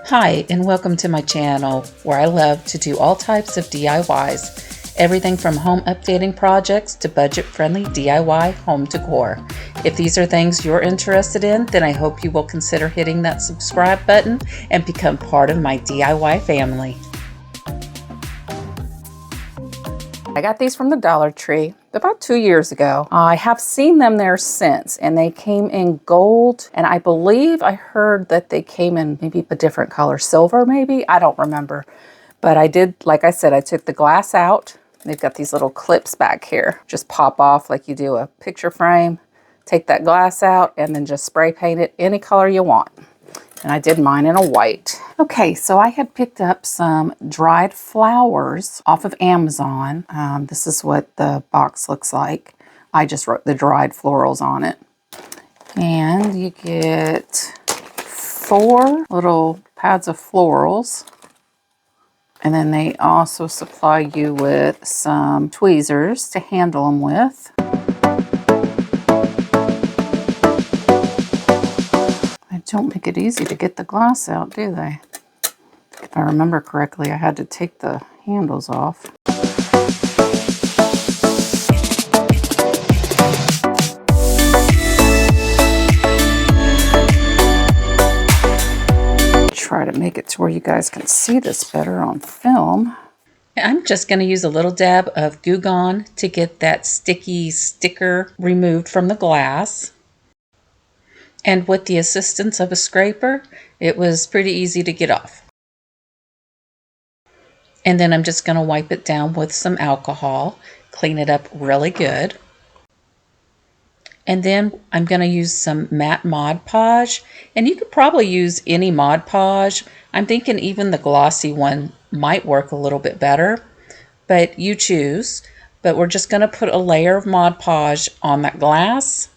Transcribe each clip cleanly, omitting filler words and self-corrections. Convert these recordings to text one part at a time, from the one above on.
Hi, and welcome to my channel where I love to do all types of DIYs, everything from home updating projects to budget-friendly DIY home decor. If these are things you're interested in, then I hope you will consider hitting that subscribe button and become part of my DIY family. I got these from the Dollar Tree about 2 years ago. I have seen them there since, and they came in gold, and I believe I heard that they came in maybe a different color, silver maybe? I don't remember. But I did, like I said, I took the glass out. They've got these little clips back here. Just pop off like you do a picture frame. Take that glass out and then just spray paint it any color you want. And I did mine in a white. Okay, so I had picked up some dried flowers off of Amazon. This is what the box looks like. I just wrote the dried florals on it. And you get 4 little pads of florals. And then they also supply you with some tweezers to handle them with. Don't make it easy to get the glass out, do they? If I remember correctly, I had to take the handles off. Try to make it to where you guys can see this better on film. I'm just going to use a little dab of Goo Gone to get that sticky sticker removed from the glass. And with the assistance of a scraper, it was pretty easy to get off. And then I'm just going to wipe it down with some alcohol, clean it up really good. And then I'm going to use some matte Mod Podge, and you could probably use any Mod Podge. I'm thinking even the glossy one might work a little bit better, but you choose. But we're just going to put a layer of Mod Podge on that glass.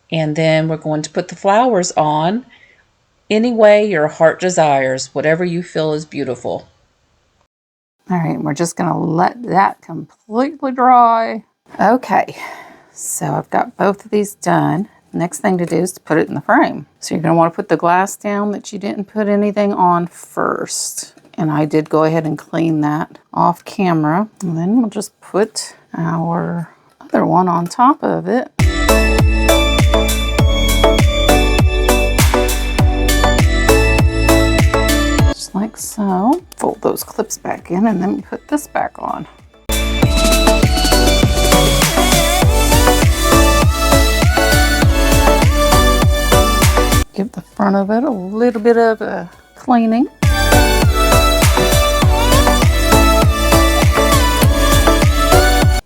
And then we're going to put the flowers on any way your heart desires, whatever you feel is beautiful. All right, we're just going to let that completely dry. Okay, so I've got both of these done. Next thing to do is to put it in the frame. So you're going to want to put the glass down that you didn't put anything on first. And I did go ahead and clean that off camera. And then we'll just put our other one on top of it. Like so. Fold those clips back in and then put this back on. Give the front of it a little bit of a cleaning.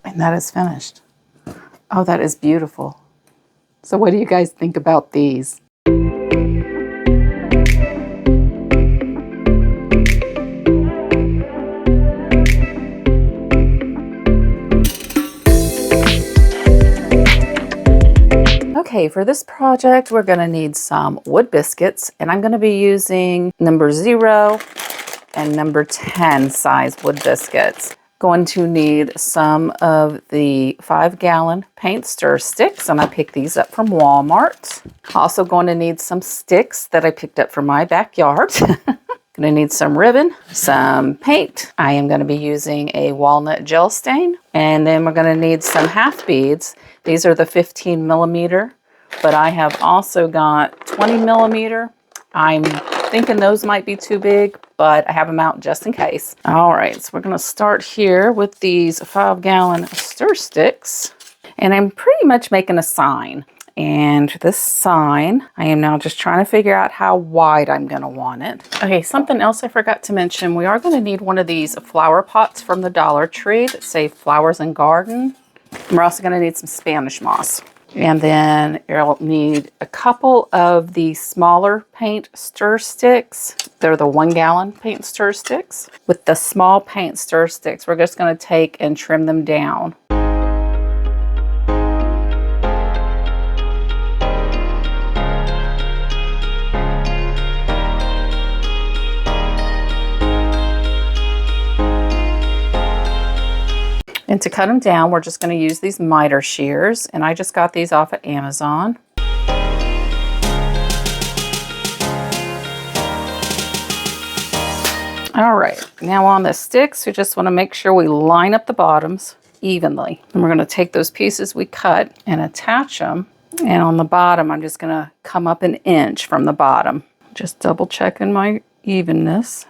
And that is finished. Oh, that is beautiful. So what do you guys think about these? Okay, for this project, we're going to need some wood biscuits, and I'm going to be using number 0 and number 10 size wood biscuits. Going to need some of the 5-gallon paint stir sticks, and I picked these up from Walmart. Also going to need some sticks that I picked up from my backyard. Going to need some ribbon, some paint. I am going to be using a walnut gel stain, and then we're going to need some half beads. These are the 15 millimeter, but I have also got 20 millimeter. I'm thinking those might be too big, but I have them out just in case. All right, so we're going to start here with these 5-gallon stir sticks, and I'm pretty much making a sign. And this sign, I am now just trying to figure out how wide I'm going to want it. Okay, something else I forgot to mention. We are going to need one of these flower pots from the Dollar Tree that say Flowers and Garden. We're also going to need some Spanish moss. And then you'll need a couple of the smaller paint stir sticks. They're the 1-gallon paint stir sticks. With the small paint stir sticks, we're just going to take and trim them down. And to cut them down, we're just going to use these miter shears, and I just got these off of Amazon. All right, now on the sticks, we just want to make sure we line up the bottoms evenly. And we're going to take those pieces we cut and attach them. And on the bottom, I'm just going to come up an inch from the bottom. Just double checking my evenness.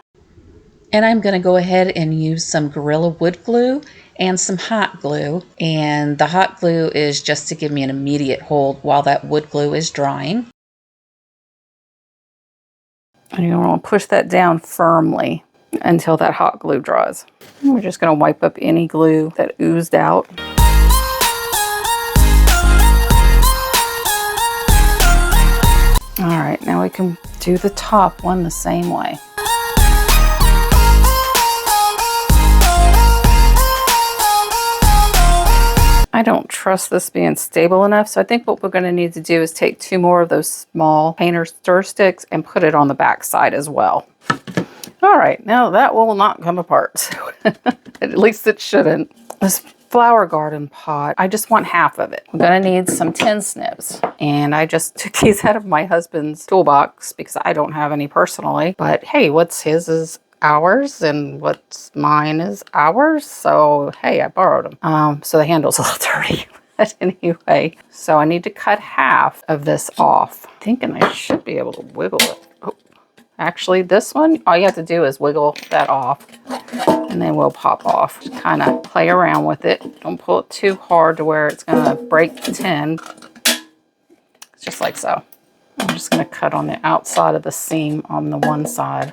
And I'm going to go ahead and use some Gorilla Wood Glue and some hot glue. And the hot glue is just to give me an immediate hold while that wood glue is drying. And you're going to push that down firmly until that hot glue dries. And we're just going to wipe up any glue that oozed out. All right, now we can do the top one the same way. I don't trust this being stable enough, so I think what we're going to need to do is take 2 more of those small painter stir sticks and put it on the back side as well. All right, now that will not come apart. At least it shouldn't. This flower garden pot, I just want half of it. I'm going to need some tin snips, and I just took these out of my husband's toolbox because I don't have any personally, but hey, what's his is ours and what's mine is ours, so hey, I borrowed them. So the handle's a little dirty. But anyway, so I need to cut half of this off. I'm thinking I should be able to wiggle it. Oh, actually, this one, all you have to do is wiggle that off and then we'll pop off. Just kind of play around with it. Don't pull it too hard to where it's going to break the tin. Just like so. I'm just going to cut on the outside of the seam on the one side.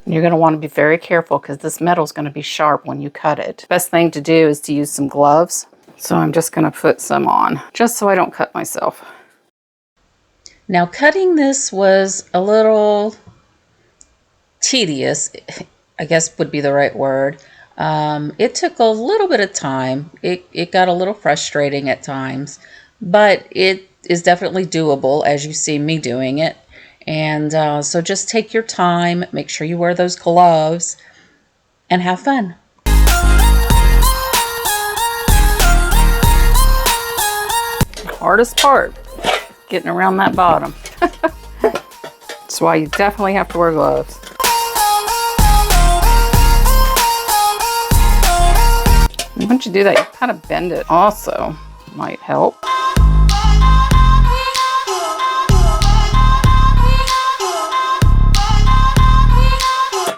You're going to want to be very careful because this metal is going to be sharp when you cut it. Best thing to do is to use some gloves. So I'm just going to put some on just so I don't cut myself. Now cutting this was a little tedious, I guess would be the right word. It took a little bit of time. It got a little frustrating at times, but it is definitely doable as you see me doing it. And so just take your time, make sure you wear those gloves, and have fun. Hardest part, getting around that bottom. That's why you definitely have to wear gloves. And once you do that, you kind of bend it also. Might help.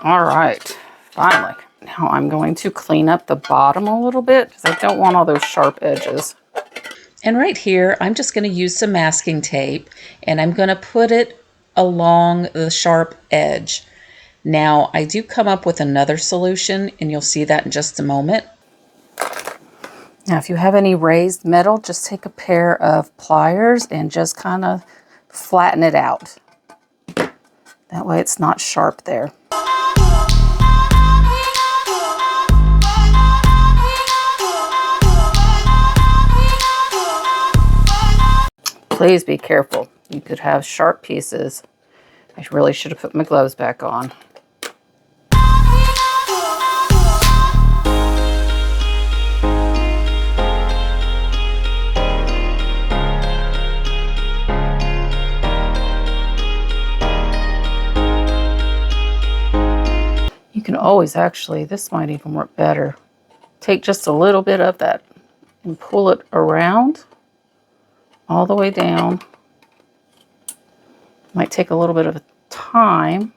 All right, finally. Now I'm going to clean up the bottom a little bit because I don't want all those sharp edges. And right here, I'm just going to use some masking tape and I'm going to put it along the sharp edge. Now, I do come up with another solution and you'll see that in just a moment. Now, if you have any raised metal, just take a pair of pliers and just kind of flatten it out. That way it's not sharp there. Please be careful. You could have sharp pieces. I really should have put my gloves back on. You can always actually, this might even work better. Take just a little bit of that and pull it around all the way down. Might take a little bit of time.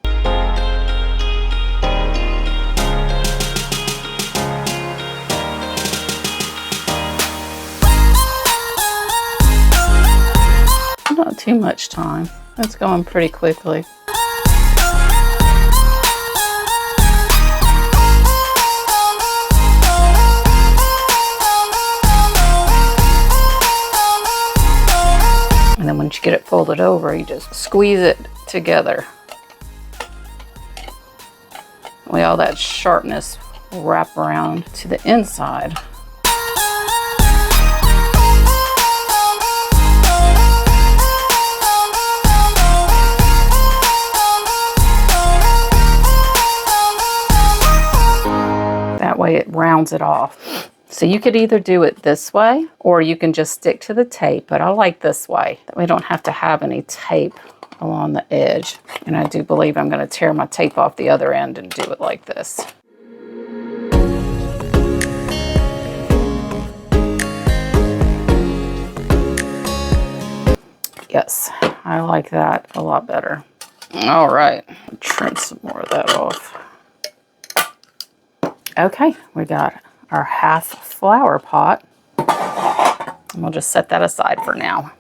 Not too much time. It's going pretty quickly. And then once you get it folded over, you just squeeze it together. That way all that sharpness will wrap around to the inside. That way it rounds it off. So you could either do it this way or you can just stick to the tape, but I like this way. That we don't have to have any tape along the edge. And I do believe I'm going to tear my tape off the other end and do it like this. Yes, I like that a lot better. All right, trim some more of that off. Okay, we got our half flower pot. And we'll just set that aside for now.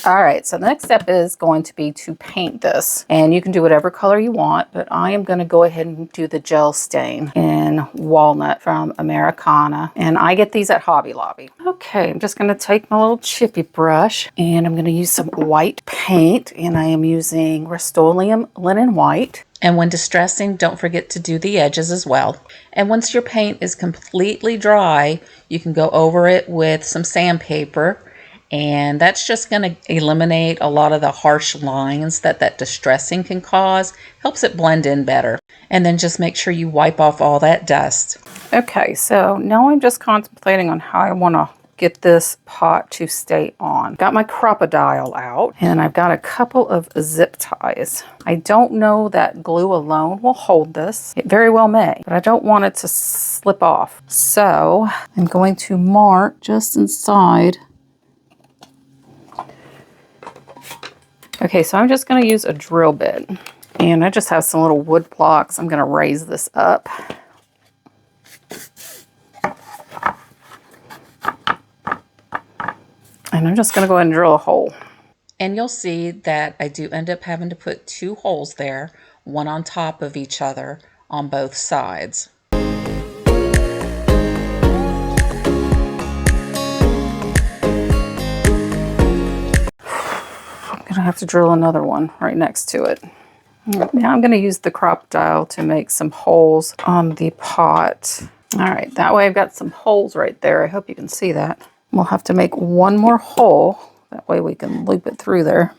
All right, so the next step is going to be to paint this. And you can do whatever color you want, but I am going to go ahead and do the gel stain in Walnut from Americana. And I get these at Hobby Lobby. Okay, I'm just going to take my little chippy brush and I'm going to use some white paint. And I am using Rust-Oleum Linen White. And when distressing, don't forget to do the edges as well. And once your paint is completely dry, you can go over it with some sandpaper. And that's just going to eliminate a lot of the harsh lines that distressing can cause. Helps it blend in better. And then just make sure you wipe off all that dust. Okay, so now I'm just contemplating on how I want to get this pot to stay on. Got my Crop-A-Dile out and I've got a couple of zip ties. I don't know that glue alone will hold this. It very well may, but I don't want it to slip off. So I'm going to mark just inside. Okay, so I'm just going to use a drill bit and I just have some little wood blocks. I'm going to raise this up. And I'm just going to go ahead and drill a hole. And you'll see that I do end up having to put 2 holes there, one on top of each other on both sides. I have to drill another one right next to it. Now I'm going to use the Crop-A-Dile to make some holes on the pot. All right, that way I've got some holes right there. I hope you can see that. We'll have to make one more hole. That way we can loop it through there.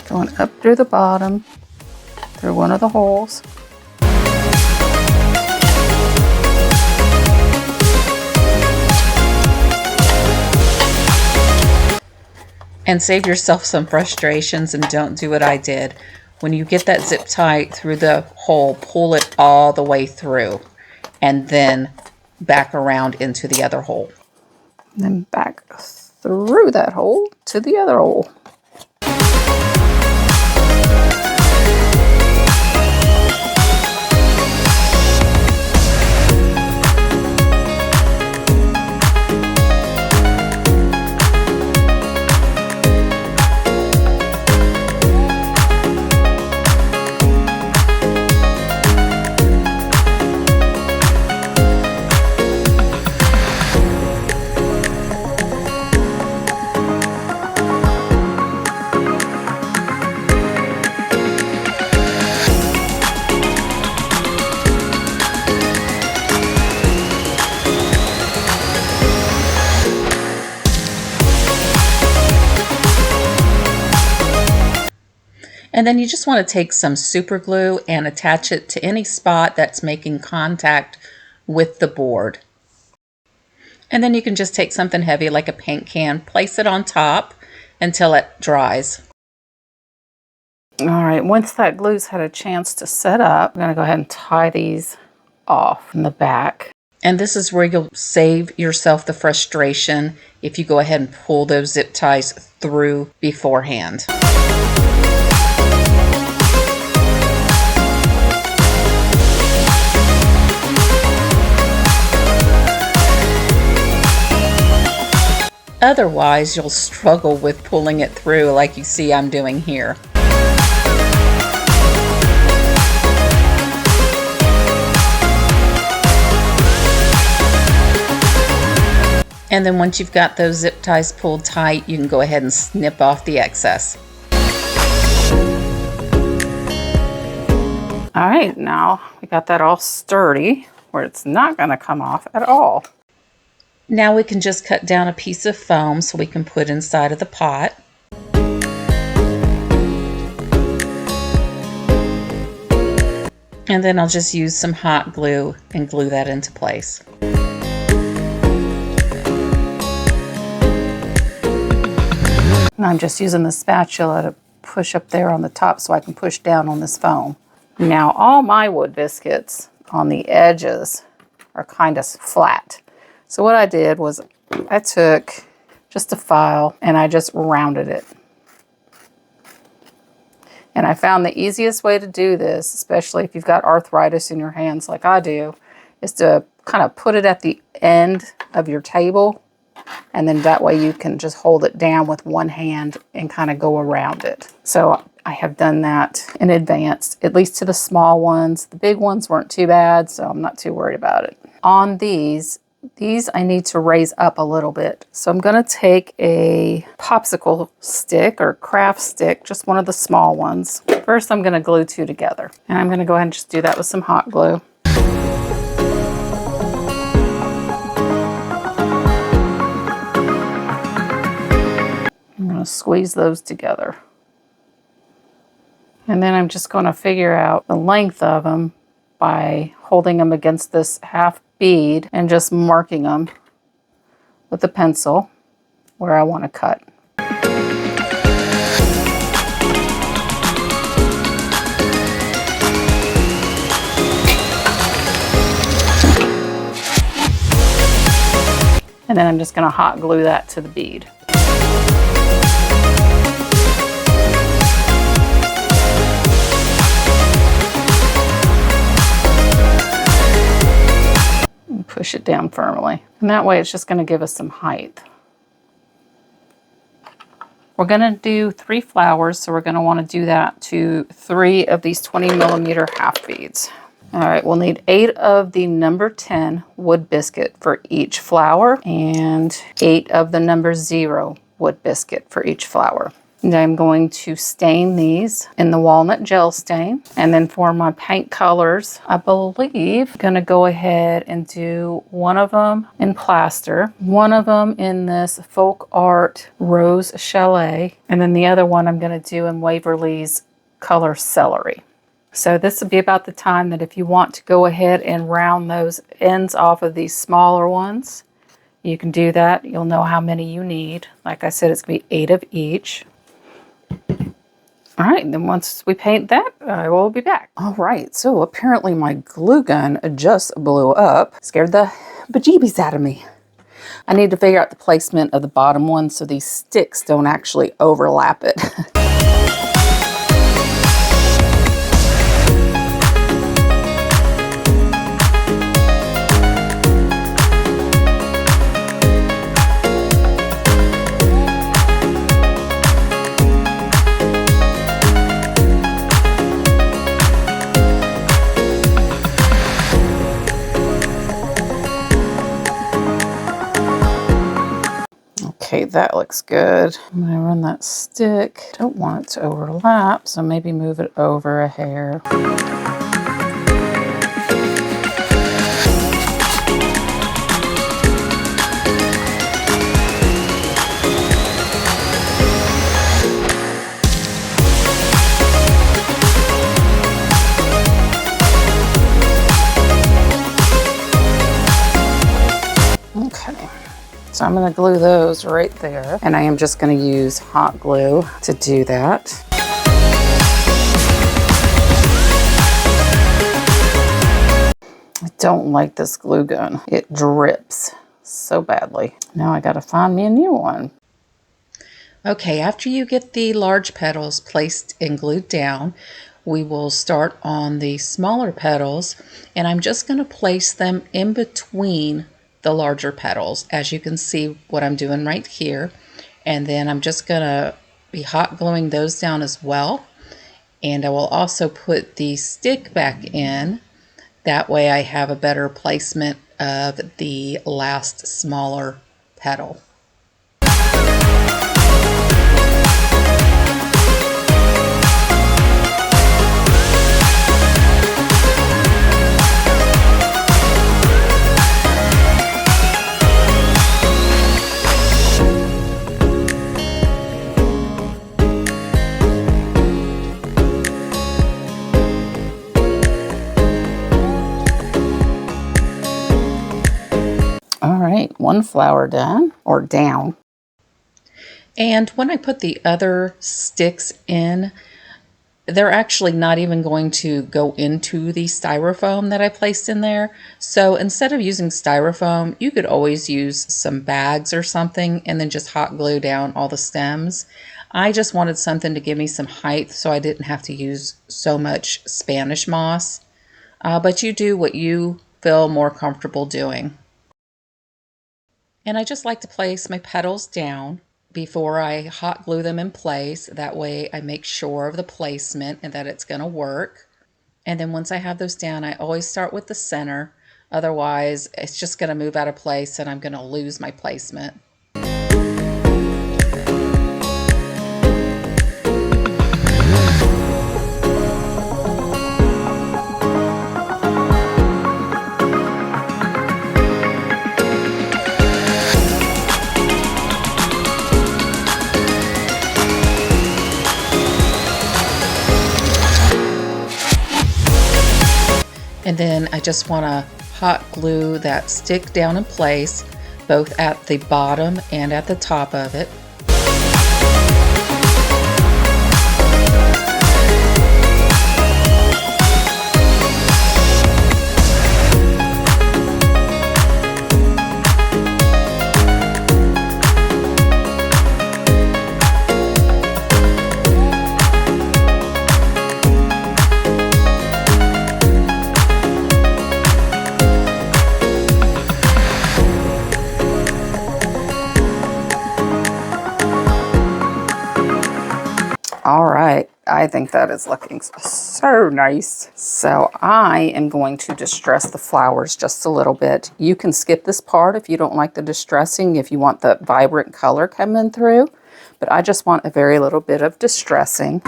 Going up through the bottom, through one of the holes. And save yourself some frustrations and don't do what I did. When you get that zip tie through the hole, pull it all the way through and then back around into the other hole. And then back through that hole to the other hole. And then you just want to take some super glue and attach it to any spot that's making contact with the board. And then you can just take something heavy like a paint can, place it on top until it dries. All right, once that glue's had a chance to set up, I'm going to go ahead and tie these off in the back. And this is where you'll save yourself the frustration if you go ahead and pull those zip ties through beforehand. Otherwise, you'll struggle with pulling it through like you see I'm doing here. And then once you've got those zip ties pulled tight, you can go ahead and snip off the excess. All right, now we got that all sturdy where it's not going to come off at all. Now we can just cut down a piece of foam so we can put inside of the pot. And then I'll just use some hot glue and glue that into place. And I'm just using the spatula to push up there on the top so I can push down on this foam. Now all my wood biscuits on the edges are kind of flat. So what I did was I took just a file and I just rounded it. And I found the easiest way to do this, especially if you've got arthritis in your hands like I do, is to kind of put it at the end of your table. And then that way you can just hold it down with one hand and kind of go around it. So I have done that in advance, at least to the small ones. The big ones weren't too bad, so I'm not too worried about it. On these I need to raise up a little bit. So I'm going to take a popsicle stick or craft stick, just one of the small ones. First I'm going to glue two together. And I'm going to go ahead and just do that with some hot glue. I'm going to squeeze those together. And then I'm just going to figure out the length of them by holding them against this half bead and just marking them with a pencil where I want to cut. And then I'm just going to hot glue that to the bead. Push it down firmly. And that way it's just going to give us some height. We're going to do 3 flowers, so we're going to want to do that to 3 of these 20mm half beads. All right, we'll need 8 of the number 10 wood biscuit for each flower and 8 of the number 0 wood biscuit for each flower. And I'm going to stain these in the walnut gel stain. And then for my paint colors, I believe I'm going to go ahead and do one of them in plaster, one of them in this folk art rose chalet, and then the other one I'm going to do in Waverly's color celery. So this will be about the time that if you want to go ahead and round those ends off of these smaller ones, you can do that. You'll know how many you need. Like I said, it's going to be 8 of each. All right, then once we paint that, I will be back. All right, so apparently my glue gun just blew up. Scared the bejeebies out of me. I need to figure out the placement of the bottom one so these sticks don't actually overlap it. Okay, that looks good. I'm going to run that stick. Don't want it to overlap, so maybe move it over a hair. Okay. So I'm going to glue those right there, and I am just going to use hot glue to do that. I don't like this glue gun. It drips so badly. Now I got to find me a new one. Okay, after you get the large petals placed and glued down, we will start on the smaller petals, and I'm just going to place them in between the larger petals, as you can see what I'm doing right here. And then I'm just gonna be hot gluing those down as well. And I will also put the stick back in. That way I have a better placement of the last smaller petal. All right, one flower done, or down. And when I put the other sticks in, they're actually not even going to go into the styrofoam that I placed in there. So instead of using styrofoam, you could always use some bags or something and then just hot glue down all the stems. I just wanted something to give me some height so I didn't have to use so much Spanish moss. But you do what you feel more comfortable doing. And I just like to place my petals down before I hot glue them in place. That way I make sure of the placement and that it's going to work. And then once I have those down, I always start with the center. Otherwise, it's just going to move out of place and I'm going to lose my placement. And then I just want to hot glue that stick down in place, both at the bottom and at the top of it. All right, I think that is looking so nice. So I am going to distress the flowers just a little bit. You can skip this part if you don't like the distressing, if you want the vibrant color coming through, but I just want a very little bit of distressing.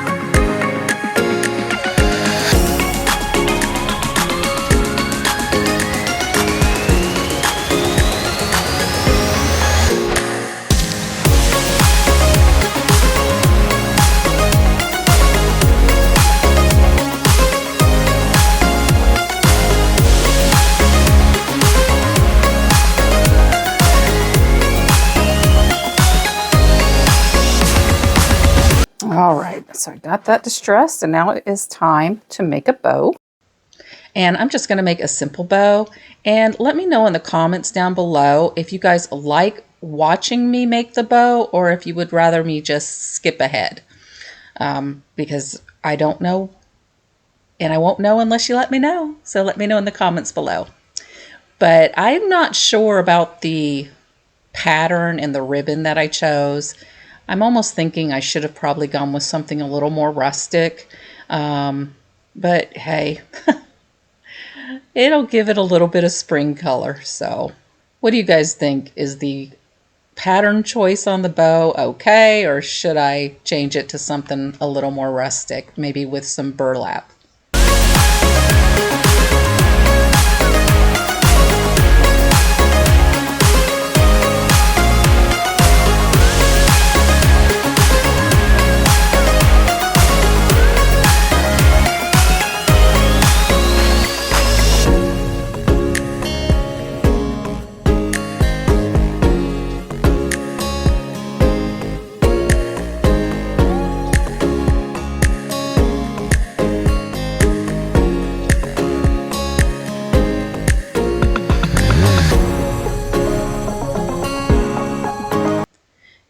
All right, so I got that distressed, and now it is time to make a bow. And I'm just going to make a simple bow. And let me know in the comments down below if you guys like watching me make the bow or if you would rather me just skip ahead. Because I don't know, and I won't know unless you let me know. So let me know in the comments below. But I'm not sure about the pattern and the ribbon that I chose. I'm almost thinking I should have probably gone with something a little more rustic. But hey, it'll give it a little bit of spring color. So what do you guys think? Is the pattern choice on the bow okay, or should I change it to something a little more rustic, maybe with some burlap?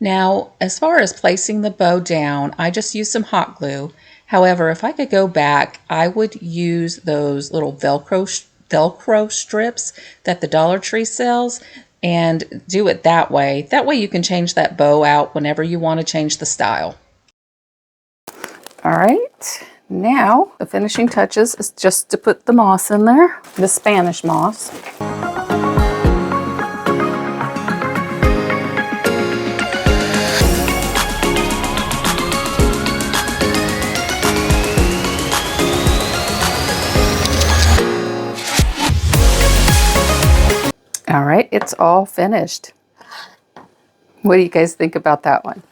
Now, as far as placing the bow down, I just used some hot glue. However, if I could go back, I would use those little Velcro strips that the Dollar Tree sells and do it that way. That way you can change that bow out whenever you want to change the style. All right, now the finishing touches is just to put the moss in there, the Spanish moss. All right, it's all finished. What do you guys think about that one?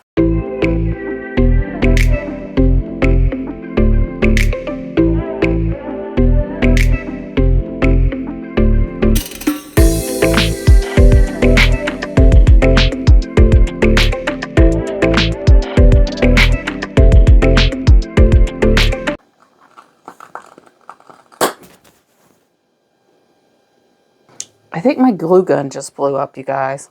think my glue gun just blew up, you guys.